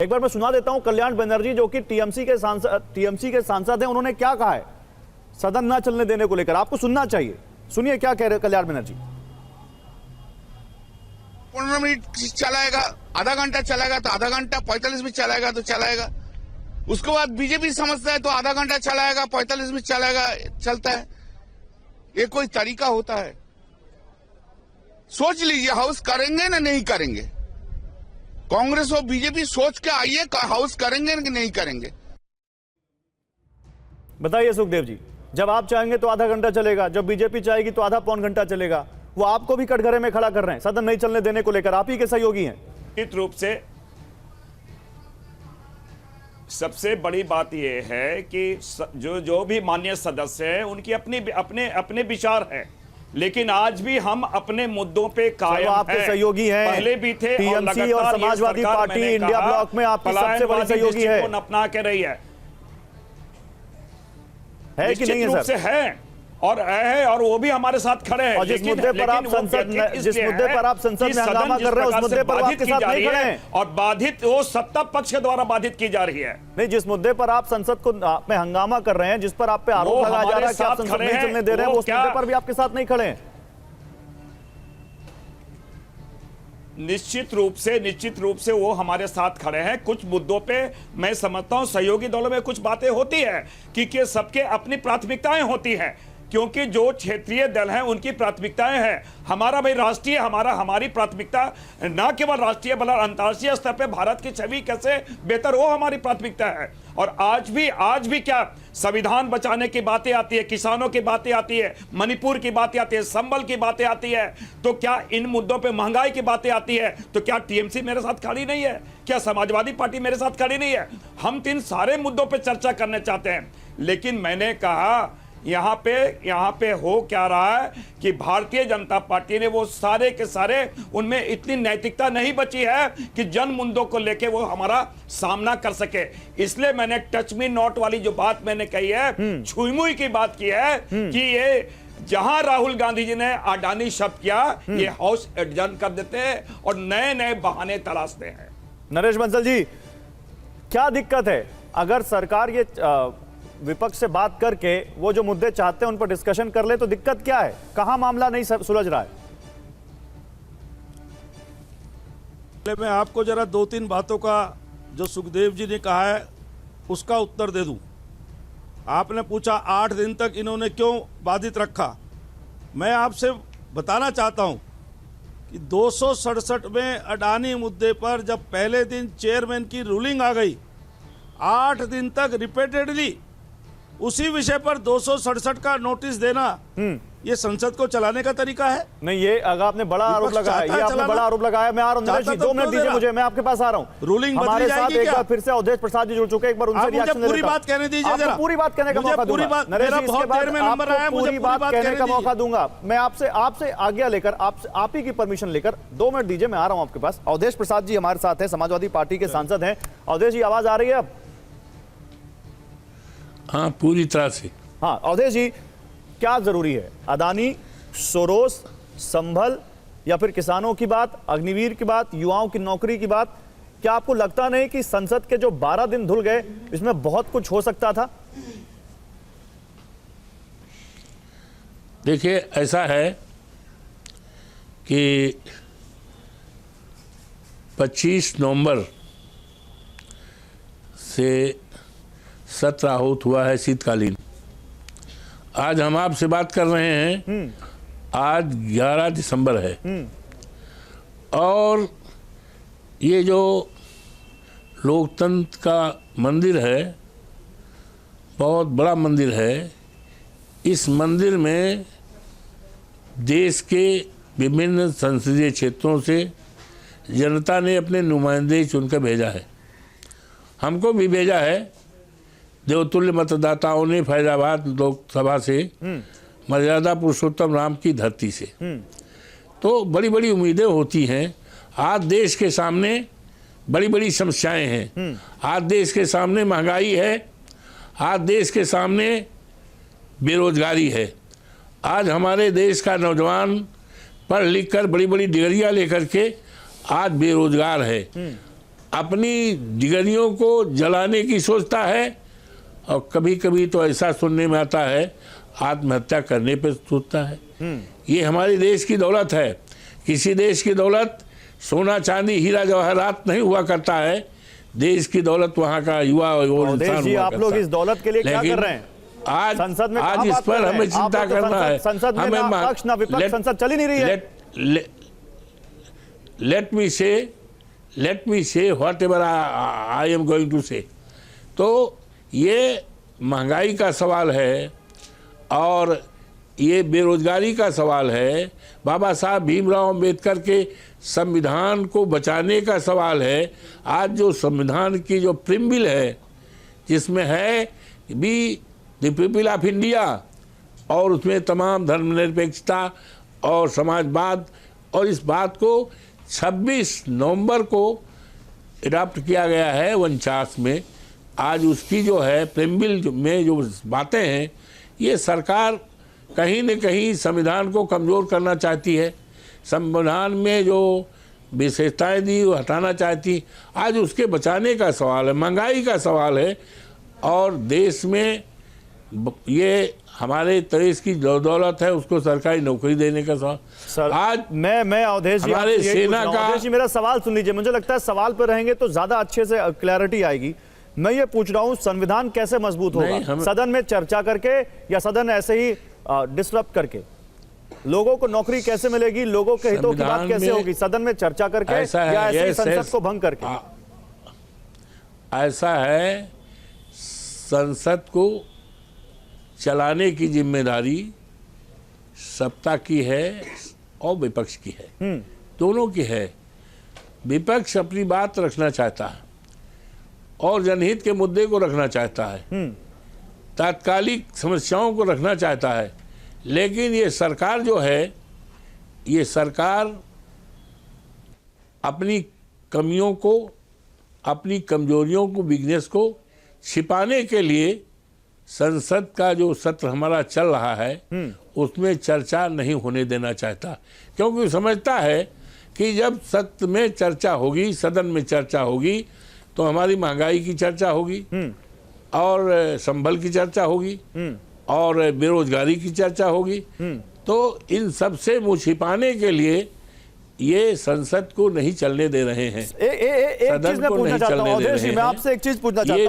एक बार मैं सुना देता हूं कल्याण बनर्जी जो कि टीएमसी के सांसद हैं, उन्होंने क्या कहा है सदन ना चलने देने को लेकर। आपको सुनना चाहिए, सुनिए क्या कह रहे हैं कल्याण बनर्जी। 15 मिनट चलाएगा, आधा घंटा चलाएगा तो आधा घंटा, 45 मिनट चलाएगा तो चलाएगा। उसके बाद बीजेपी समझता है तो आधा घंटा चलाएगा, 45 मिनट चलाएगा, चलता है। ये कोई तरीका होता है? सोच लीजिए, हाउस करेंगे ना नहीं करेंगे। कांग्रेस और बीजेपी सोच के आइए, हाउस करेंगे कि नहीं करेंगे। बताइए सुखदेव जी, जब आप चाहेंगे तो आधा घंटा चलेगा, जब बीजेपी चाहेगी तो आधा पौन घंटा चलेगा। वो आपको भी कटघरे में खड़ा कर रहे हैं सदन नहीं चलने देने को लेकर, आप ही के सहयोगी हैं। निश्चित रूप से सबसे बड़ी बात यह है कि जो भी माननीय सदस्य हैं उनकी अपने विचार हैं, लेकिन आज भी हम अपने मुद्दों पे कायम आपके सहयोगी हैं, पहले भी थे। टीएमसी और समाजवादी पार्टी इंडिया ब्लॉक में आपकी सबसे बड़ी सहयोगी है, अपना के रही है कि नहीं है सर? है और वो भी हमारे साथ खड़े हैं। और जिस मुद्दे पर आप संसद में हंगामा कर रहे हैं उस मुद्दे पर आपके साथ नहीं खड़े हैं, और बाधित वो सत्ता पक्ष के द्वारा बाधित की जा रही है। नहीं, जिस मुद्दे पर आप संसद को में हंगामा कर रहे हैं, जिस पर आप पे आरोप लगाया जा रहा है कि आप संसद नहीं चलने दे रहे हैं, उस मुद्दे पर भी आपके साथ नहीं खड़े हैं। निश्चित रूप से वो हमारे साथ खड़े हैं। कुछ मुद्दों पे मैं समझता हूं सहयोगी दलों में कुछ बातें होती है कि सबके अपनी प्राथमिकताएं होती हैं, क्योंकि जो क्षेत्रीय दल हैं उनकी प्राथमिकताएं हैं। हमारा भाई राष्ट्रीय, हमारी प्राथमिकता ना केवल राष्ट्रीय बल्कि अंतर्राष्ट्रीय स्तर पे भारत की छवि कैसे बेहतर हो, हमारी प्राथमिकता है। और आज भी क्या संविधान बचाने की बातें आती है, किसानों की बातें आती है, मणिपुर की बातें आती है, संबल की बातें आती है, तो क्या इन मुद्दों पे महंगाई की बातें आती है तो क्या टीएमसी मेरे साथ खड़ी नहीं है? क्या समाजवादी पार्टी मेरे साथ खड़ी नहीं है? हम इन सारे मुद्दों पर चर्चा करना चाहते हैं, लेकिन मैंने कहा यहाँ पे हो क्या रहा है कि भारतीय जनता पार्टी ने वो सारे के सारे, उनमें इतनी नैतिकता नहीं बची है कि जन मुद्दों को लेके वो हमारा सामना कर सके। इसलिए मैंने टच मी नॉट वाली जो बात मैंने कही है, छुई मुई की बात की है कि ये जहां राहुल गांधी जी ने अडानी शब्द किया, ये हाउस एडजर्न कर देते हैं और नए नए बहाने तलाशते हैं। नरेश बंसल जी, क्या दिक्कत है अगर सरकार ये विपक्ष से बात करके वो जो मुद्दे चाहते हैं उन पर डिस्कशन कर ले, तो दिक्कत क्या है? कहां मामला नहीं सुलझ रहा है? मैं आपको जरा 2-3 बातों का जो सुखदेव जी ने कहा है उसका उत्तर दे दूं। आपने पूछा 8 दिन तक इन्होंने क्यों बाधित रखा। मैं आपसे बताना चाहता हूं कि 267 में अडानी मुद्दे पर जब पहले दिन चेयरमैन की रूलिंग आ गई, 8 दिन तक रिपीटेडली उसी विषय पर 267 का नोटिस देना, ये संसद को चलाने का तरीका है? नहीं, ये अगर आपने बड़ा आरोप लगाया, ये आपने बड़ा आरोप लगाया। मैं आ रहा हूं, 2 मिनट दीजिए मुझे, मैं आपके पास आ रहा हूं। रूलिंग हमारे साथ एक बार फिर से अवधेश प्रसाद जी जुड़ चुके हैं, एक बार उनसे रिएक्शन पूरी बात कहने दीजिए जरा। पूरी बात कहने का मौका दूंगा नरेश जी, इसके बाद आपको पूरी बात कहने का मौका दूंगा। मैं आपसे आज्ञा लेकर, आप ही की परमिशन लेकर 2 मिनट दीजिए, मैं आ रहा हूं आपके पास। अवधेश प्रसाद जी हमारे साथ है, समाजवादी पार्टी के सांसद हैं। अवधेश जी, आवाज आ रही है अब? हाँ, पूरी तरह से। हाँ अवधेश जी, क्या जरूरी है? अदानी, सोरोस, संभल, या फिर किसानों की बात, अग्निवीर की बात, युवाओं की नौकरी की बात? क्या आपको लगता नहीं कि संसद के जो 12 दिन धुल गए इसमें बहुत कुछ हो सकता था? देखिए, ऐसा है कि 25 नवंबर से सत्र आहूत हुआ है शीतकालीन। आज हम आपसे बात कर रहे हैं, आज 11 दिसंबर है, और ये जो लोकतंत्र का मंदिर है, बहुत बड़ा मंदिर है। इस मंदिर में देश के विभिन्न संसदीय क्षेत्रों से जनता ने अपने नुमाइंदे चुनकर भेजा है। हमको भी भेजा है। देवतुल्य मतदाताओं ने फैजाबाद लोकसभा से, मर्यादा पुरुषोत्तम राम की धरती से, तो बड़ी बड़ी उम्मीदें होती हैं। आज देश के सामने बड़ी बड़ी समस्याएं हैं। आज देश के सामने महंगाई है, आज देश के सामने बेरोजगारी है। आज हमारे देश का नौजवान पढ़ लिख कर बड़ी बड़ी डिग्रियां लेकर के आज बेरोजगार है। अपनी डिगरियों को जलाने की सोचता है, और कभी कभी तो ऐसा सुनने में आता है आत्महत्या करने पे सोचता है। ये हमारे देश की दौलत है। किसी देश की दौलत सोना चांदी हीरा जवाहरात नहीं हुआ करता है, देश की दौलत वहाँ का युवा और अवधेश इंसान जी, हुआ आप करता लोग है। इस दौलत के लिए क्या लेकिन कर रहे हैं? आज संसद में आज कहाँ इस बात कर पर रहे हमें हैं? आप चिंता लोग तो करना है। संसद में ना पक्ष ना विपक्ष, संसद चल ही नहीं रही है। let me say whatever I am going to say। तो ये महंगाई का सवाल है और ये बेरोजगारी का सवाल है, बाबा साहब भीमराव अंबेडकर के संविधान को बचाने का सवाल है। आज जो संविधान की जो प्रिम्बिल है जिसमें है be the people of India, और उसमें तमाम धर्मनिरपेक्षता और समाजवाद, और इस बात को 26 नवंबर को अडॉप्ट किया गया है 49 में। आज उसकी जो है प्रेम्बिल में जो बातें हैं, ये सरकार कहीं न कहीं संविधान को कमज़ोर करना चाहती है, संविधान में जो विशेषताएं दी वो हटाना चाहती। आज उसके बचाने का सवाल है, महंगाई का सवाल है, और देश में ये हमारे देश की जो दौलत है उसको सरकारी नौकरी देने का सवाल। सर, आज मैं अवधेश जी, हमारे आपसे यही सेना पूछ रहा हूं। का- अवधेश जी, मेरा सवाल सुन लीजिए, मुझे लगता है सवाल पर रहेंगे तो ज्यादा अच्छे से क्लैरिटी आएगी। मैं ये पूछ रहा हूं, संविधान कैसे मजबूत नहीं, होगा? हम- सदन में चर्चा करके या सदन ऐसे ही डिस्टर्ब करके? लोगों को नौकरी कैसे मिलेगी, लोगों के हितों की बात संविधान कैसे में होगी? सदन में चर्चा करके ऐसा है, या ऐसे ही yes, संसद yes। को भंग करके? ऐसा है, संसद को चलाने की जिम्मेदारी सत्ता की है और विपक्ष की है, दोनों की है। विपक्ष अपनी बात रखना चाहता है और जनहित के मुद्दे को रखना चाहता है, तात्कालिक समस्याओं को रखना चाहता है, लेकिन ये सरकार जो है, ये सरकार अपनी कमियों को, अपनी कमजोरियों को, वीकनेस को छिपाने के लिए संसद का जो सत्र हमारा चल रहा है उसमें चर्चा नहीं होने देना चाहता, क्योंकि वो समझता है कि जब सत्र में चर्चा होगी, सदन में चर्चा होगी, तो हमारी महंगाई की चर्चा होगी और संभल की चर्चा होगी और बेरोजगारी की चर्चा होगी। तो इन सब से मुंह छिपाने के लिए ये संसद को नहीं चलने दे रहे हैं, एक सदन चीज मैं को पूछना नहीं चाहता हूं चलने दे अवधेश जी, रहे मैं हैं। आपसे एक चीज पूछना चाहता ये हूं।